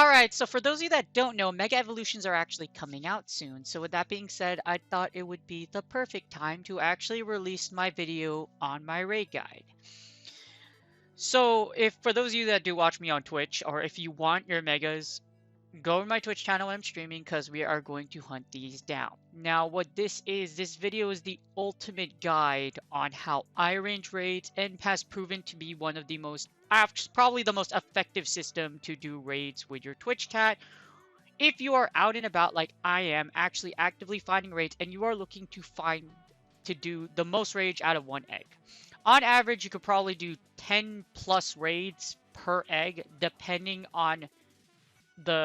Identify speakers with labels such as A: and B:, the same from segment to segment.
A: Alright, so for those of you that don't know, Mega Evolutions are actually coming out soon. So with that being said, I thought it would be the perfect time to actually release my video on my raid guide. So if for those of you that do watch me on Twitch, or if you want your Megas, go to my Twitch channel when I'm streaming because we are going to hunt these down. Now what this video is the ultimate guide on how I range raids and has proven to be one of the most, probably the most effective system to do raids with your Twitch chat. If you are out and about like I am, actually actively finding raids and you are looking to do the most raids out of one egg. On average, you could probably do 10 plus raids per egg depending on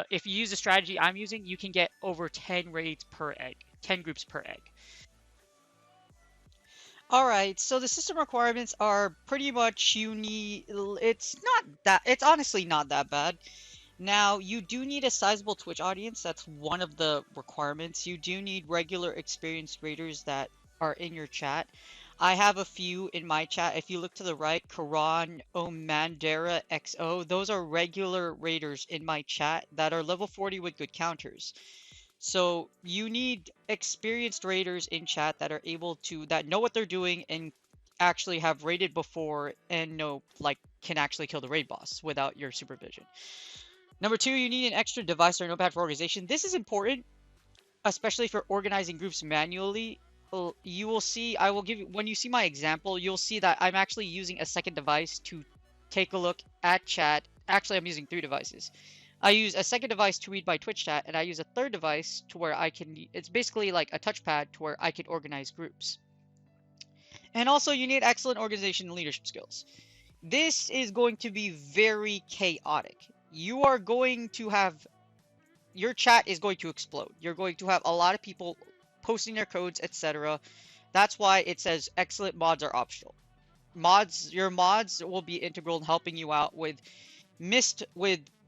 A: if you use the strategy I'm using, you can get over 10 raids per egg, 10 groups per egg. Alright, so the system requirements are pretty much it's honestly not that bad. Now, you do need a sizable Twitch audience, that's one of the requirements. You do need regular experienced raiders that are in your chat. I have a few in my chat. If you look to the right, Karan, Omandera, XO, those are regular raiders in my chat that are level 40 with good counters. So you need experienced raiders in chat that are that know what they're doing and actually have raided before and can actually kill the raid boss without your supervision. Number 2, you need an extra device or notepad for organization. This is important, especially for organizing groups manually. You will see, when you see my example, you'll see that I'm actually using a second device to take a look at chat. Actually, I'm using 3 devices. I use a second device to read my Twitch chat, and I use a third device to where it's basically like a touchpad to where I can organize groups. And also, you need excellent organization and leadership skills. This is going to be very chaotic. Your chat is going to explode. You're going to have a lot of people posting their codes, etc. That's why it says excellent mods are optional. Your mods will be integral in helping you out with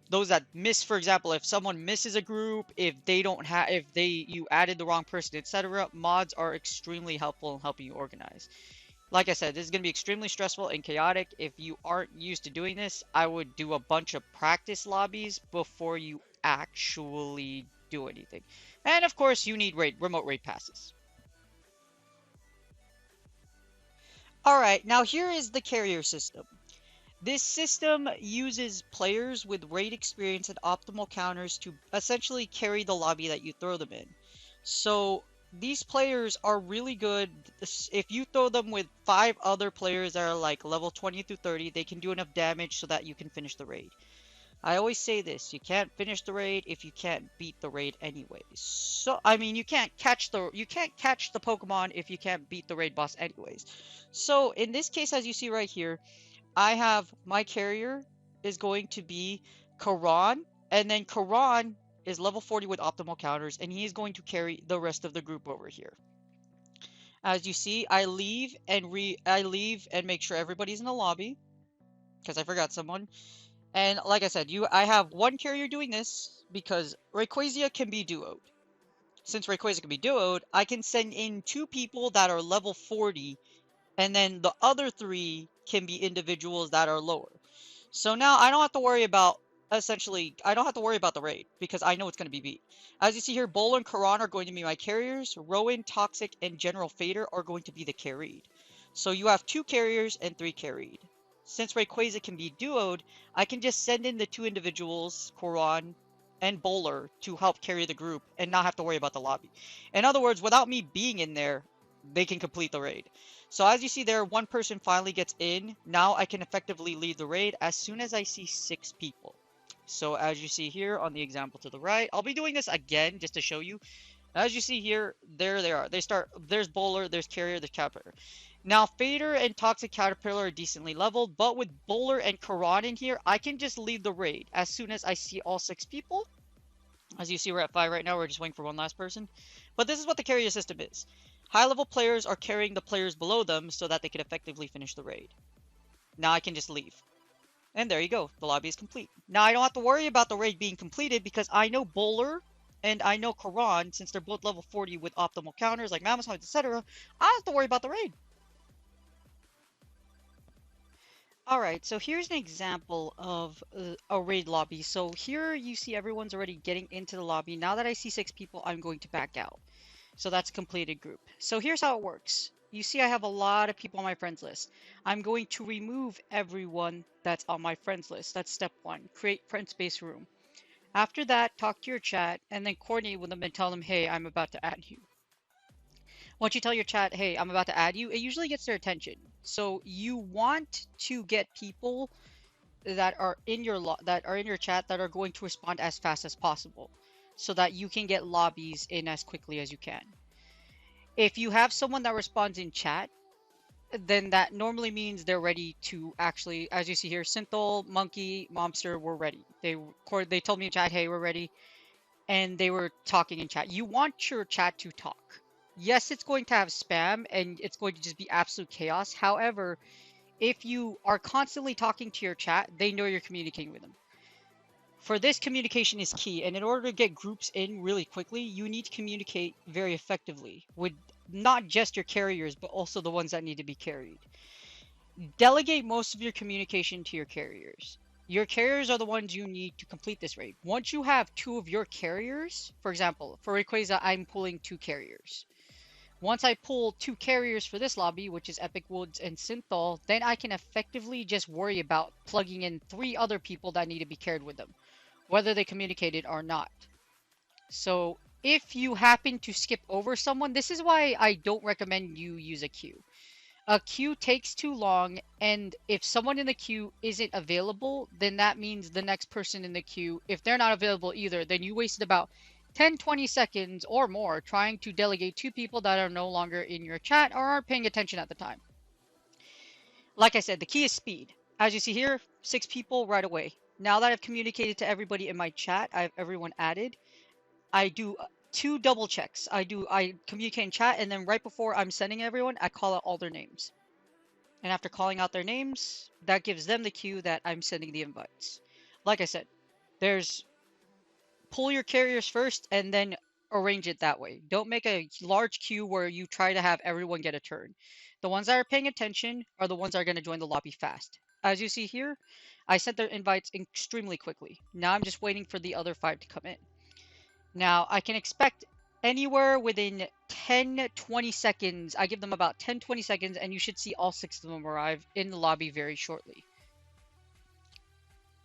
A: those that miss. For example, if someone misses a group, you added the wrong person, etc. Mods are extremely helpful in helping you organize. Like I said, this is going to be extremely stressful and chaotic. If you aren't used to doing this, I would do a bunch of practice lobbies before you actually do anything. And of course, you need remote raid passes. Alright, now here is the carrier system. This system uses players with raid experience and optimal counters to essentially carry the lobby that you throw them in. So these players are really good. If you throw them with 5 other players that are like level 20 through 30, they can do enough damage so that you can finish the raid. I always say this, you can't finish the raid if you can't beat the raid anyways. So, I mean, you can't catch the Pokemon if you can't beat the raid boss anyways. So, in this case, as you see right here, I have my carrier is going to be Karan, and then Karan is level 40 with optimal counters, and he is going to carry the rest of the group over here. As you see, I leave and make sure everybody's in the lobby, because I forgot someone. And like I said, I have one carrier doing this because Rayquaza can be duoed. Since Rayquaza can be duoed, I can send in 2 people that are level 40, and then the other 3 can be individuals that are lower. So now I don't have to worry about the raid because I know it's going to be beat. As you see here, Bowler and Karan are going to be my carriers. Rowan, Toxic, and General Fader are going to be the carried. So you have 2 carriers and 3 carried. Since Rayquaza can be duoed, I can just send in the 2 individuals, Karan and Bowler, to help carry the group and not have to worry about the lobby. In other words, without me being in there, they can complete the raid. So as you see there, 1 person finally gets in. Now I can effectively lead the raid as soon as I see 6 people. So as you see here on the example to the right, I'll be doing this again just to show you. As you see here, there they are. There's Bowler, there's Carrier, there's Caterpillar. Now, Fader and Toxic Caterpillar are decently leveled, but with Bowler and Karan in here, I can just lead the raid as soon as I see all 6 people. As you see, we're at 5 right now. We're just waiting for one last person. But this is what the carrier system is. High-level players are carrying the players below them so that they can effectively finish the raid. Now I can just leave. And there you go. The lobby is complete. Now I don't have to worry about the raid being completed because I know Bowler and I know Karan, since they're both level 40 with optimal counters like Mammoth, etc. I don't have to worry about the raid. All right, so here's an example of a raid lobby. So here you see everyone's already getting into the lobby. Now that I see 6 people, I'm going to back out. So that's completed group. So here's how it works. You see I have a lot of people on my friends list. I'm going to remove everyone that's on my friends list. That's step one. Create friend space room. After that, talk to your chat and then coordinate with them and tell them, hey, I'm about to add you. Once you tell your chat, hey, I'm about to add you, it usually gets their attention. So you want to get people that are in your chat that are going to respond as fast as possible so that you can get lobbies in as quickly as you can. If you have someone that responds in chat, then that normally means they're ready to actually, as you see here, Synthol, Monkey, Momster were ready. They told me in chat, hey, we're ready, and they were talking in chat. You want your chat to talk. Yes, it's going to have spam and it's going to just be absolute chaos. However, if you are constantly talking to your chat, they know you're communicating with them. For this, communication is key, and in order to get groups in really quickly, you need to communicate very effectively with not just your carriers, but also the ones that need to be carried. Delegate most of your communication to your carriers. Your carriers are the ones you need to complete this raid. Once you have 2 of your carriers, for example, for Rayquaza, I'm pulling 2 carriers. Once I pull 2 carriers for this lobby, which is Epic Woods and Synthol, then I can effectively just worry about plugging in 3 other people that need to be carried with them, whether they communicated or not. So if you happen to skip over someone, this is why I don't recommend you use a queue. A queue takes too long, and if someone in the queue isn't available, then that means the next person in the queue, if they're not available either, then you wasted about 10-20 seconds or more trying to delegate 2 people that are no longer in your chat or aren't paying attention at the time. Like I said, the key is speed. As you see here, 6 people right away. Now that I've communicated to everybody in my chat, I have everyone added. I do 2 double checks. I communicate in chat, and then right before I'm sending everyone, I call out all their names. And after calling out their names, that gives them the cue that I'm sending the invites. Like I said, there's pull your carriers first and then arrange it that way. Don't make a large queue where you try to have everyone get a turn. The ones that are paying attention are the ones that are going to join the lobby fast. As you see here, I sent their invites extremely quickly. Now I'm just waiting for the other 5 to come in. Now I can expect anywhere within 10-20 seconds. I give them about 10-20 seconds and you should see all 6 of them arrive in the lobby very shortly.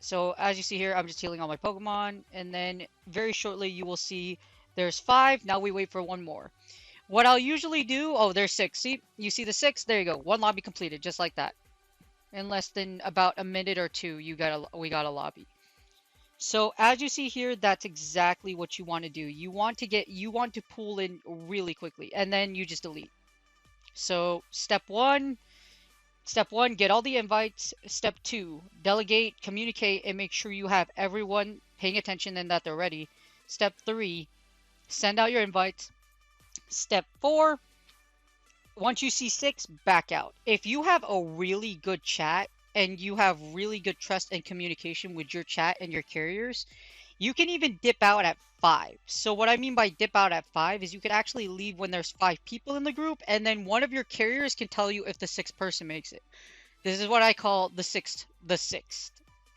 A: So as you see here, I'm just healing all my Pokemon, and then very shortly you will see there's 5. Now we wait for 1 more. What I'll usually do, oh, there's 6. See, you see the 6? There you go. 1 lobby completed, just like that. In less than about a minute or 2, we got a lobby. So as you see here, that's exactly what you want to do. You want to pull in really quickly, and then you just delete. So step one, get all the invites. Step 2, delegate, communicate, and make sure you have everyone paying attention and that they're ready. Step 3, send out your invites. Step 4, once you see 6, back out. If you have a really good chat and you have really good trust and communication with your chat and your carriers, you can even dip out at 5. So what I mean by dip out at 5 is you could actually leave when there's 5 people in the group, and then one of your carriers can tell you if the 6th person makes it. This is what I call the sixth.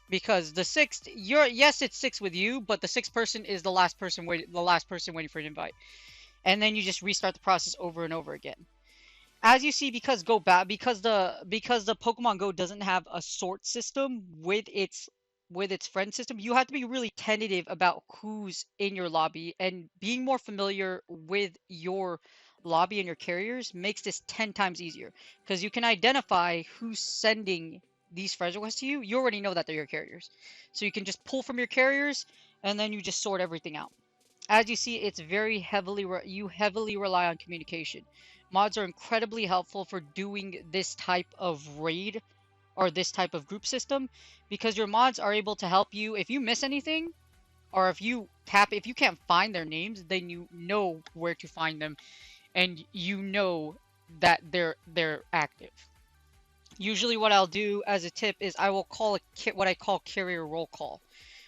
A: Because the 6th, yes, it's 6 with you, but the 6th person is the last person waiting for an invite. And then you just restart the process over and over again. As you see, because the Pokemon Go doesn't have a sort system with its friend system, you have to be really tentative about who's in your lobby, and being more familiar with your lobby and your carriers makes this 10 times easier, because you can identify who's sending these friend requests to you. You already know that they're your carriers, so you can just pull from your carriers and then you just sort everything out. As you see, it's very you heavily rely on communication. Mods are incredibly helpful for doing this type of raid or this type of group system, because your mods are able to help you if you miss anything, or if you can't find their names, then you know where to find them, and you know that they're active. Usually what I'll do as a tip is I will call what I call carrier roll call.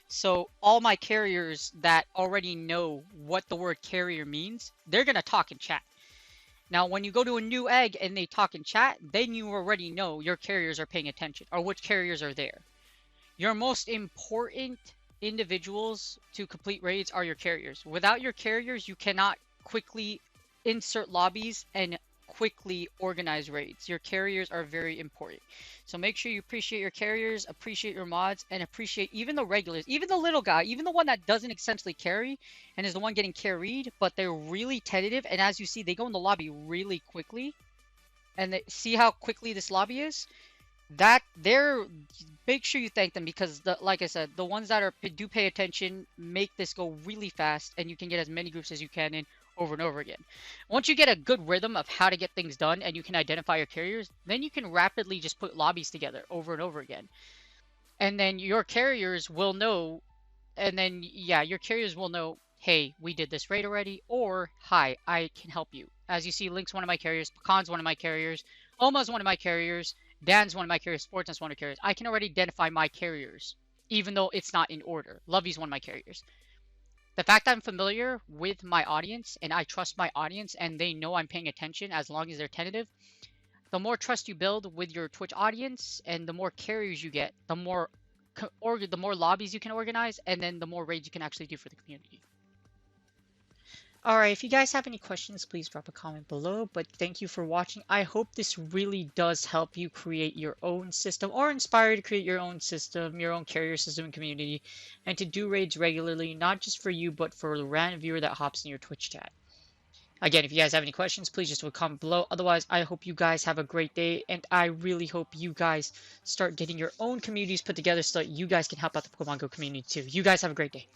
A: So all my carriers that already know what the word carrier means, they're going to talk in chat. Now, when you go to a new egg and they talk in chat, then you already know your carriers are paying attention or which carriers are there. Your most important individuals to complete raids are your carriers. Without your carriers, you cannot quickly insert lobbies and quickly organize raids. Your carriers are very important. So make sure you appreciate your carriers, appreciate your mods, and appreciate even the regulars, even the little guy, even the one that doesn't essentially carry and is the one getting carried, but they're really tentative. And as you see, they go in the lobby really quickly. And they, see how quickly this lobby is? That they're make sure you thank them because like I said, the ones that are do pay attention make this go really fast and you can get as many groups as you can in over and over again. Once you get a good rhythm of how to get things done and you can identify your carriers, then you can rapidly just put lobbies together over and over again. And then your carriers will know, and then yeah, your carriers will know, hey, we did this raid already, or hi, I can help you. As you see, Link's one of my carriers, Pecan's one of my carriers, Oma's one of my carriers, Dan's one of my carriers, Sportsnet's one of my carriers. I can already identify my carriers, even though it's not in order. Lovey's one of my carriers. The fact that I'm familiar with my audience and I trust my audience and they know I'm paying attention as long as they're tentative, the more trust you build with your Twitch audience and the more carriers you get, the more the more lobbies you can organize, and then the more raids you can actually do for the community. Alright, if you guys have any questions, please drop a comment below, but thank you for watching. I hope this really does help you create your own system or inspire you to create your own system, your own carrier system and community, and to do raids regularly, not just for you, but for the random viewer that hops in your Twitch chat. Again, if you guys have any questions, please just comment below. Otherwise, I hope you guys have a great day, and I really hope you guys start getting your own communities put together so that you guys can help out the Pokemon Go community too. You guys have a great day.